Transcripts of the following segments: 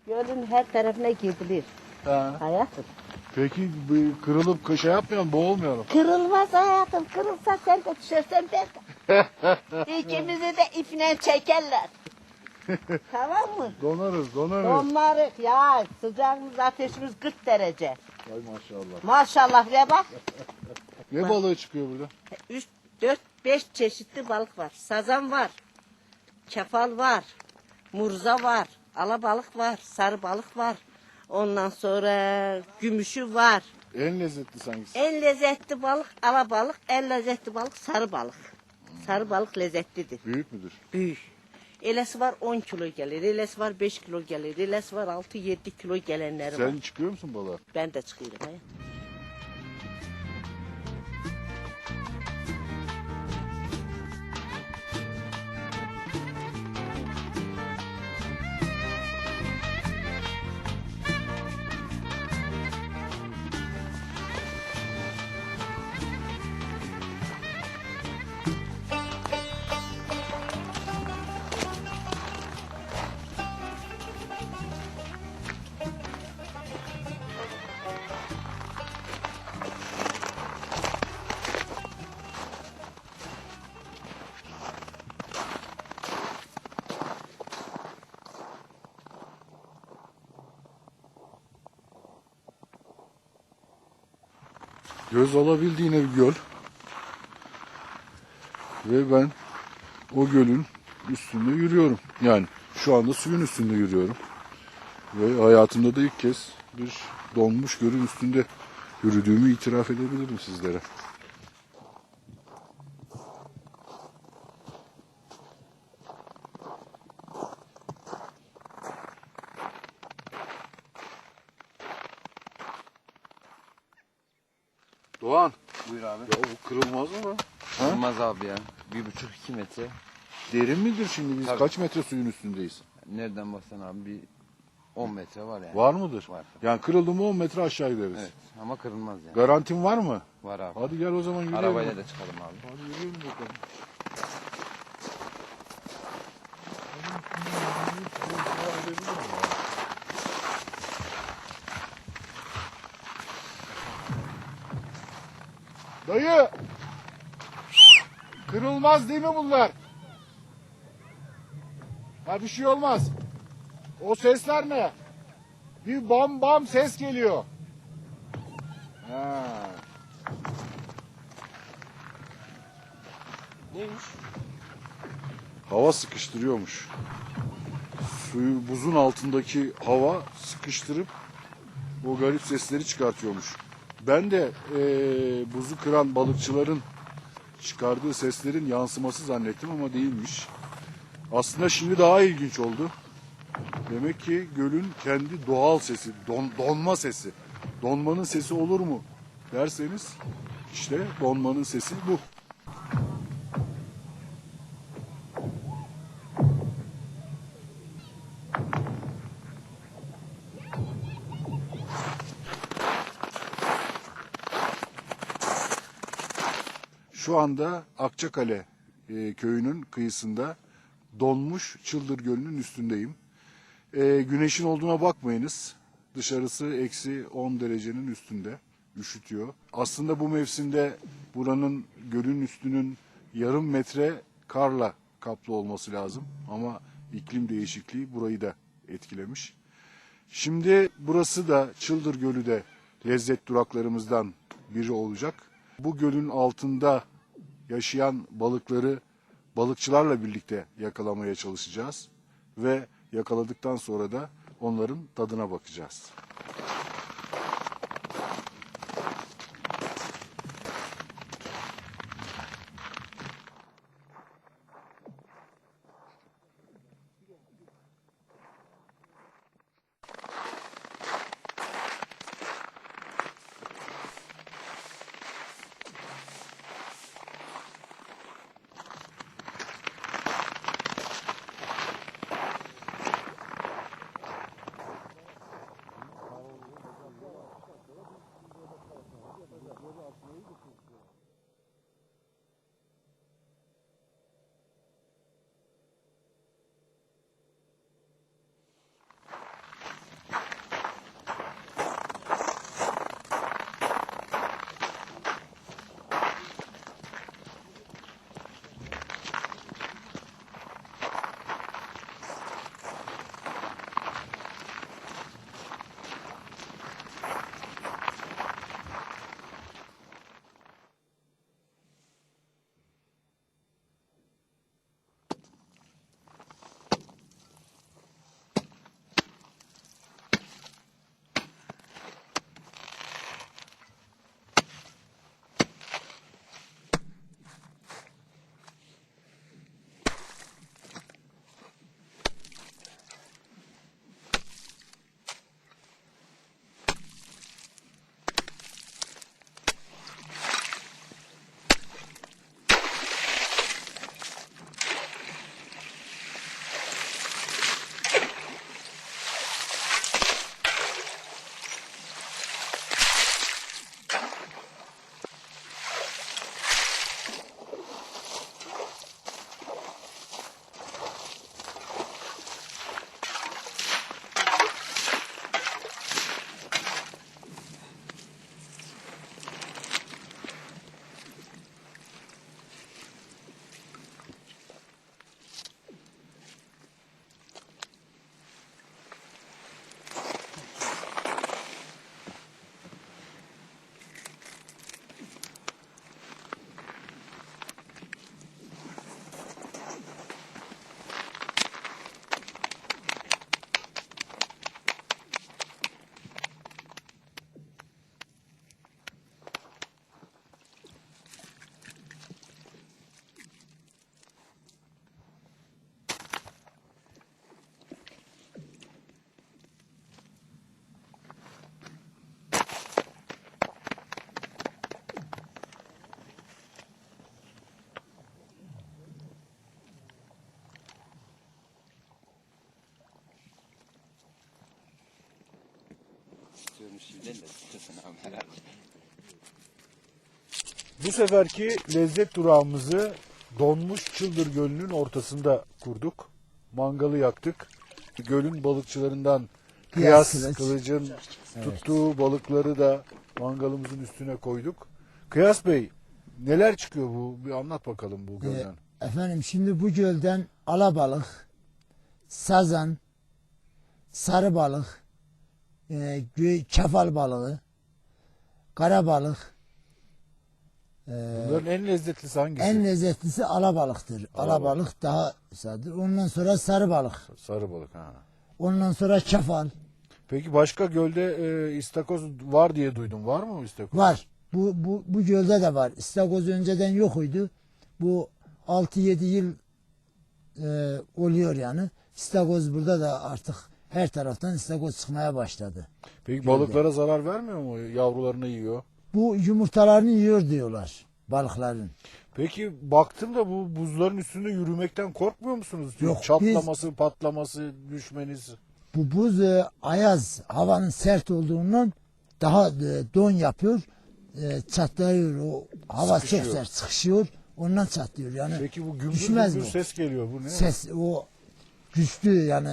Gölün her tarafına gidilir. Ha. Hayatım. Peki bu kırılıp şey yapmayalım, boğulmayalım. Kırılmaz hayatım. Kırılsa sen de düşersen ben de. İkimizi de ipine çekerler. Tamam mı? Donarız, donarız. Donlarız ya. Sıcağımız, ateşimiz 40 derece. Ay maşallah. Maşallah ve bak. Ne balığı çıkıyor burada? 3, 4, 5 çeşitli balık var. Sazan var. Kefal var. Murza var. Alabalık var. Sarı balık var. Ondan sonra gümüşü var. En lezzetli hangisi? En lezzetli balık alabalık, en lezzetli balık sarı balık. Sarı balık lezzetlidir. Büyük müdür? Büyük. Elesi var 10 kilo gelir, elesi var 5 kilo gelir, elesi var 6-7 kilo gelenleri var. Sen çıkıyor musun balığa? Ben de çıkıyorum. He. Göz alabildiğine bir göl. Ve ben o gölün üstünde yürüyorum. Yani şu anda suyun üstünde yürüyorum. Ve hayatımda da ilk kez bir donmuş gölün üstünde yürüdüğümü itiraf edebilirim sizlere. Doğan, Buyur abi. ya bu kırılmaz mı lan? Ha? Olmaz abi ya. 1,5-2 metre. Derin midir şimdi? Biz Tabii. kaç metre suyun üstündeyiz? Nereden baksan abi bir 10 metre var yani. Var mıdır? Var. Yani kırıldı mı 10 metre aşağı gideriz. Evet ama kırılmaz yani. Garantin var mı? Var abi. Hadi gel o zaman yürüyelim. Arabayla da çıkalım abi. Hadi yürüyelim bakalım. Dayı! Kırılmaz değil mi bunlar? Ha bir şey olmaz. O sesler ne? Bir bam bam ses geliyor. Ha. Neymiş? Hava sıkıştırıyormuş. Suyu buzun altındaki hava sıkıştırıp o garip sesleri çıkartıyormuş. Ben de buzu kıran balıkçıların çıkardığı seslerin yansıması zannettim ama değilmiş. Aslında şimdi daha ilginç oldu. Demek ki gölün kendi doğal sesi, donma sesi. Donmanın sesi olur mu derseniz işte donmanın sesi bu. Şu anda Akçakale köyünün kıyısında donmuş Çıldır Gölü'nün üstündeyim. Güneşin olduğuna bakmayınız. Dışarısı eksi 10 derecenin üstünde. üşütüyor. Aslında bu mevsimde buranın gölün üstünün yarım metre karla kaplı olması lazım. Ama iklim değişikliği burayı da etkilemiş. Şimdi burası da Çıldır Gölü de lezzet duraklarımızdan biri olacak. Bu gölün altında yaşayan balıkları balıkçılarla birlikte yakalamaya çalışacağız. Ve yakaladıktan sonra da onların tadına bakacağız. Bu seferki lezzet durağımızı donmuş Çıldır Gölü'nün ortasında kurduk. Mangalı yaktık. Gölün balıkçılarından Kıyas Kılıç'ın tuttuğu balıkları da mangalımızın üstüne koyduk. Kıyas Bey, neler çıkıyor bu? Bir anlat bakalım bu gölden. Efendim şimdi bu gölden alabalık, sazan, sarı balık, kefal balığı, kara balık. Bunların en lezzetlisi hangisi? En lezzetlisi alabalıktır. Alabalık daha sadır. Ondan sonra sarı balık. Sarı balık. Ha. Ondan sonra kefal. Peki başka gölde istakoz var diye duydum. Var mı istakoz? Var. Bu gölde de var. İstakoz önceden yokuydu. Bu 6-7 yıl oluyor yani. İstakoz burada da artık her taraftan istakoz çıkmaya başladı. Peki Gölde. balıklara zarar vermiyor mu? Yavrularını yiyor. Bu yumurtalarını yiyor diyorlar balıkların. Peki baktım da bu buzların üstünde yürümekten korkmuyor musunuz? Yok, Çatlaması, patlaması, düşmeniz. Bu buz ayaz, havanın sert olduğundan daha don yapıyor. Çatlıyor. O hava Sıkışıyor. çok sert sıkışıyor. Ondan çatlıyor. Yani Peki bu gümbür düşmez gümbür bu. ses geliyor. Bu ne? Ses o güçlü yani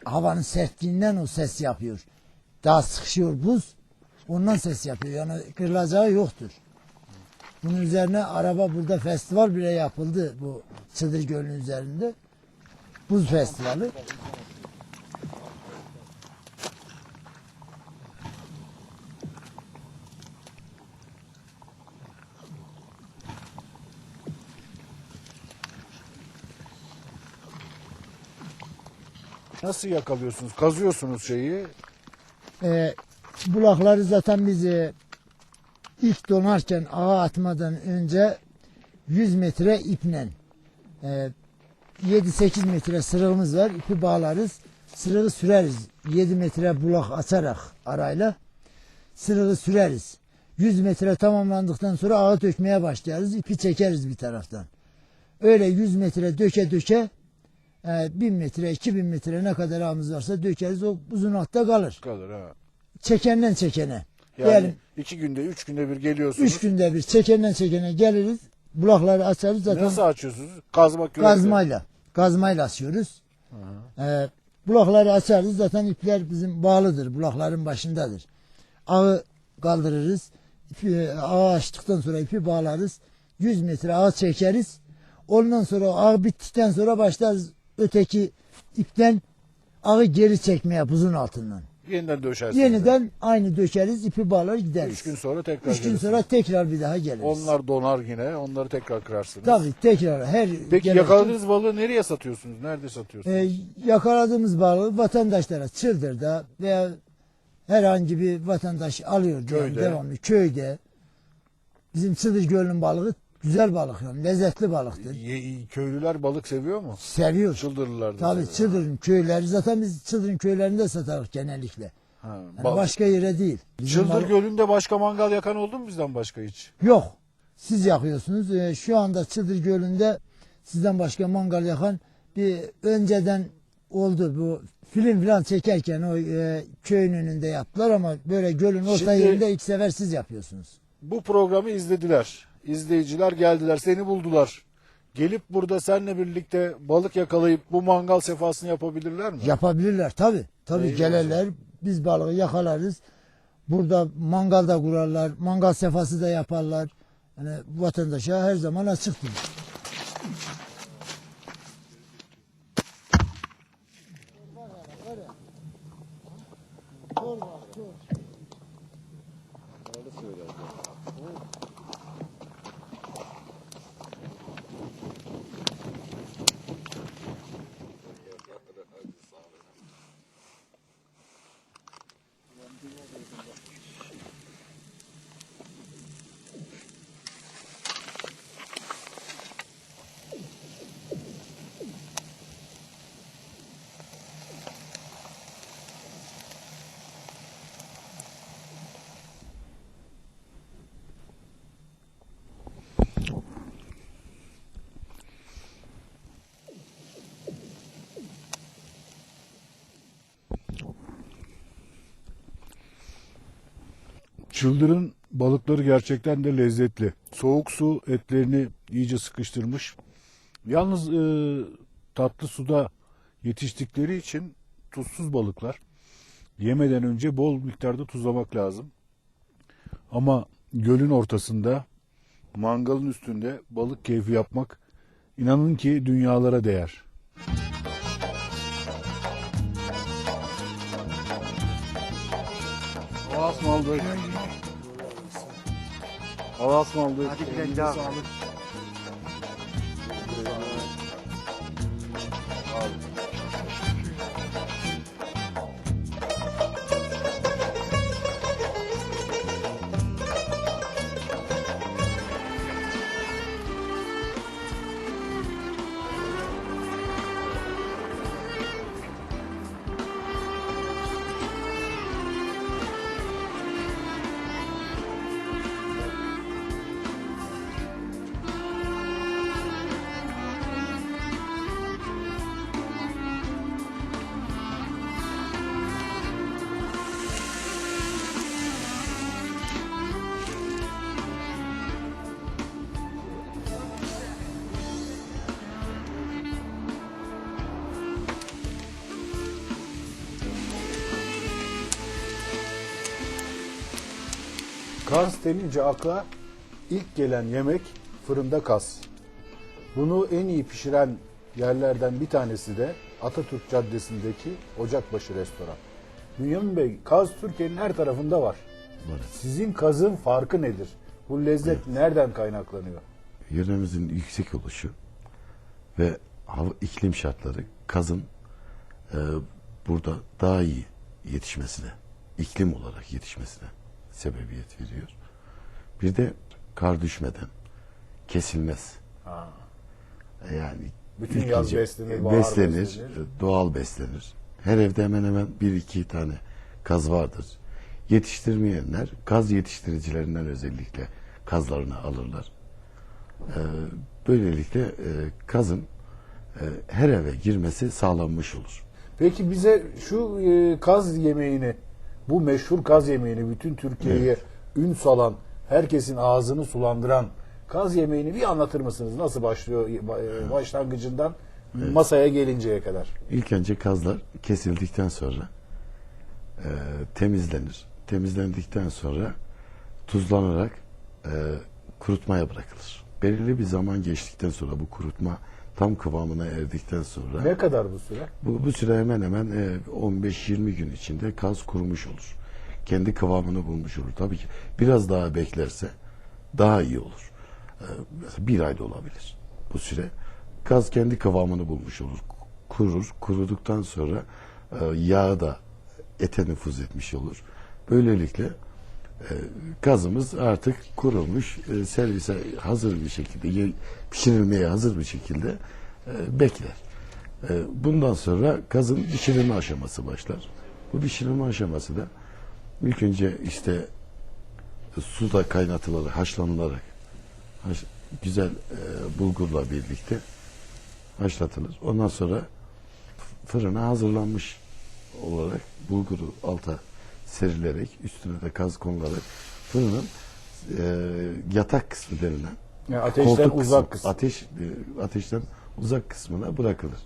havanın sertliğinden o ses yapıyor. Daha sıkışıyor buz. Ondan ses yapıyor. Yani kırılacağı yoktur. Bunun üzerine araba burada festival bile yapıldı bu Çıdır Gölü'nün üzerinde. Buz festivali. Nasıl yakalıyorsunuz? Kazıyorsunuz şeyi. Bulakları zaten biz ilk donarken ağa atmadan önce 100 metre iple 7-8 metre sırığımız var. İpi bağlarız. Sırığı süreriz. 7 metre bulak açarak arayla sırığı süreriz. 100 metre tamamlandıktan sonra ağı dökmeye başlarız. İpi çekeriz bir taraftan. Öyle 100 metre döke döke 1000 metre, 2000 metre ne kadar ağımız varsa dökeriz. O uzun altta kalır. Kalır ha. Çekenden çekene. Yani Diyelim 2 günde 3 günde bir geliyorsunuz. 3 günde bir çekenden çekene geliriz. Bulakları açarız zaten. Nasıl açıyorsunuz? Kazma kürekle. Gazmayla açıyoruz. Bulakları açarız. Zaten ipler bizim bağlıdır. Bulakların başındadır. Ağı kaldırırız. Ağı açtıktan sonra ipi bağlarız. 100 metre ağı çekeriz. Ondan sonra ağı bittikten sonra başlarız öteki ipten ağı geri çekmeye buzun altından. Yeniden döşersiniz. Yeniden aynı dökeriz, ipi bağlar gideriz. 3 gün sonra tekrar 3 gün gelirsiniz. sonra tekrar bir daha geliriz. Onlar donar yine. Onları tekrar kırarsınız. Tabii tekrar her Peki gelen- yakaladığınız balığı nereye satıyorsunuz? Nerede satıyorsunuz? Yakaladığımız balığı vatandaşlara Çıldır'da veya herhangi bir vatandaş alıyor diyelim, Köyde. devamlı köyde. Bizim Çıdır Gölü'nün balığı güzel balık yani lezzetli balıktır. Köylüler balık seviyor mu? Seviyor. Çıldırlılar da Tabii seviyor. Çıldır'ın köyleri zaten biz Çıldır'ın köylerinde satarız genellikle. Ha, Yani bal- başka yere değil. Bizim Çıldır balık- Gölü'nde başka mangal yakan oldu mu bizden başka hiç? Yok. Siz yakıyorsunuz. Şu anda Çıdır Gölü'nde sizden başka mangal yakan bir önceden oldu. Bu film falan çekerken o köyün önünde yaptılar ama böyle gölün orta Şimdi- yerinde ilk sefer siz yapıyorsunuz. Bu programı izlediler. İzleyiciler geldiler, seni buldular. Gelip burada seninle birlikte balık yakalayıp bu mangal sefasını yapabilirler mi? Yapabilirler tabi. Tabi İyi gelirler. Biz balığı yakalarız. Burada mangal da kurarlar. Mangal sefası da yaparlar. Yani vatandaşa her zaman açıktır. Çıldırın balıkları gerçekten de lezzetli. Soğuk su etlerini iyice sıkıştırmış. Yalnız tatlı suda yetiştikleri için tuzsuz balıklar. Yemeden önce bol miktarda tuzlamak lazım. Ama gölün ortasında, mangalın üstünde balık keyfi yapmak inanın ki dünyalara değer. Allah'a ısmarladık. Allah'a ısmarladık. Hadi güle güle abi. Kars denince akla ilk gelen yemek fırında kaz. Bunu en iyi pişiren yerlerden bir tanesi de Atatürk Caddesi'ndeki Ocakbaşı Restoran. Bünyamin Bey, kaz Türkiye'nin her tarafında var. Sizin kazın farkı nedir? Bu lezzet nereden kaynaklanıyor? Yöremizin yüksek oluşu ve iklim şartları kazın burada daha iyi yetişmesine, iklim olarak yetişmesine sebebiyet veriyor. Bir de kar düşmeden kesilmez. Yani Bütün ilk yaz önce beslenir, bahar beslenir. doğal beslenir. Her evde hemen hemen 1-2 tane kaz vardır. Yetiştirmeyenler kaz yetiştiricilerinden özellikle kazlarını alırlar. Böylelikle kazın her eve girmesi sağlanmış olur. Peki bize şu kaz yemeğini, bu meşhur kaz yemeğini bütün Türkiye'ye ün salan, herkesin ağzını sulandıran kaz yemeğini bir anlatır mısınız? Nasıl başlıyor başlangıcından masaya gelinceye kadar? İlk önce kazlar kesildikten sonra temizlenir. Temizlendikten sonra tuzlanarak kurutmaya bırakılır. Belirli bir zaman geçtikten sonra bu kurutma tam kıvamına erdikten sonra Ne kadar bu süre? bu süre hemen hemen 15-20 gün içinde kaz kurumuş olur. Kendi kıvamını bulmuş olur. Tabii ki biraz daha beklerse daha iyi olur. Mesela 1 ayda olabilir bu süre. Kaz kendi kıvamını bulmuş olur. Kurur. Kuruduktan sonra yağı da ete nüfuz etmiş olur. Böylelikle kazımız artık kurulmuş, servise hazır bir şekilde, pişirilmeye hazır bir şekilde bekler. Bundan sonra kazın pişirilme aşaması başlar. Bu pişirilme aşaması da ilk önce işte suda kaynatılarak, haşlanılarak güzel bulgurla birlikte haşlatılır. Ondan sonra fırına hazırlanmış olarak bulguru alta serilerek, üstüne de kaz konularak fırının yatak kısmı denilen Yani ateşten koltuk uzak kısmı. Ateşten uzak kısmına bırakılır.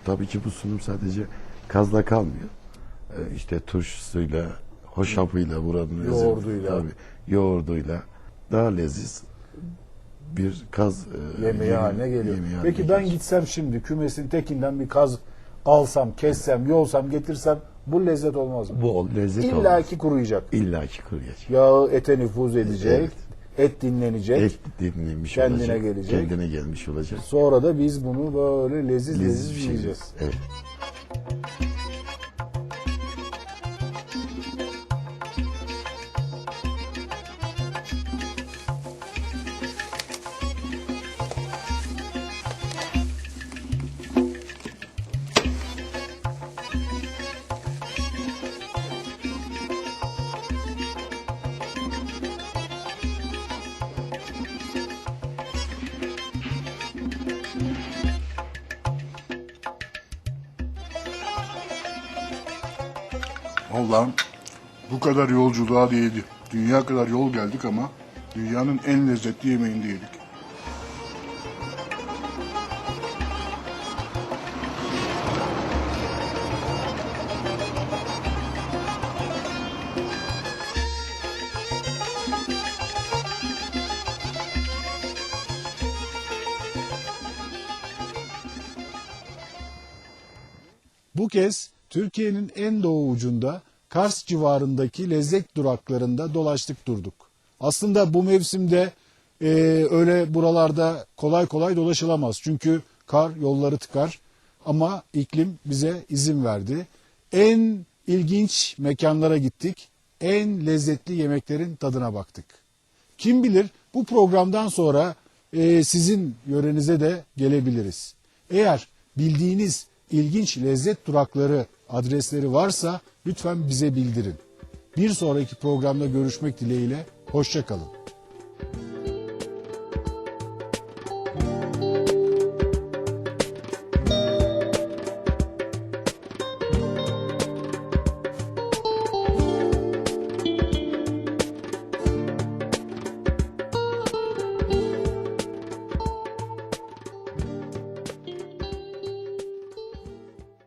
Tabii ki bu sunum sadece kazla kalmıyor. İşte turşusuyla, hoşafıyla, buranın Yoğurduyla. tabii, yoğurduyla daha leziz bir kaz Yemeği haline geliyor. yemeği haline Peki ben gelir. gitsem şimdi kümesin tekinden bir kaz alsam, kessem, yolsam, getirsem bu lezzet olmaz mı? Bu lezzet İlla olmaz. ki kuruyacak. İlla ki kuruyacak. Yağı ete nüfuz edecek, Evet. et dinlenecek. Et dinlenmiş Kendine olacak. gelecek. Kendine gelmiş olacak. Sonra da biz bunu böyle leziz Leziz bir şey. yiyeceğiz. Evet. Allah'ım bu kadar yolculuğa değdi. Dünya kadar yol geldik ama dünyanın en lezzetli yemeğini yedik. Bu kez Türkiye'nin en doğu ucunda Kars civarındaki lezzet duraklarında dolaştık durduk. Aslında bu mevsimde öyle buralarda kolay kolay dolaşılamaz. Çünkü kar yolları tıkar ama iklim bize izin verdi. En ilginç mekanlara gittik. En lezzetli yemeklerin tadına baktık. Kim bilir bu programdan sonra sizin yörenize de gelebiliriz. Eğer bildiğiniz ilginç lezzet durakları, adresleri varsa lütfen bize bildirin. Bir sonraki programda görüşmek dileğiyle, hoşça kalın.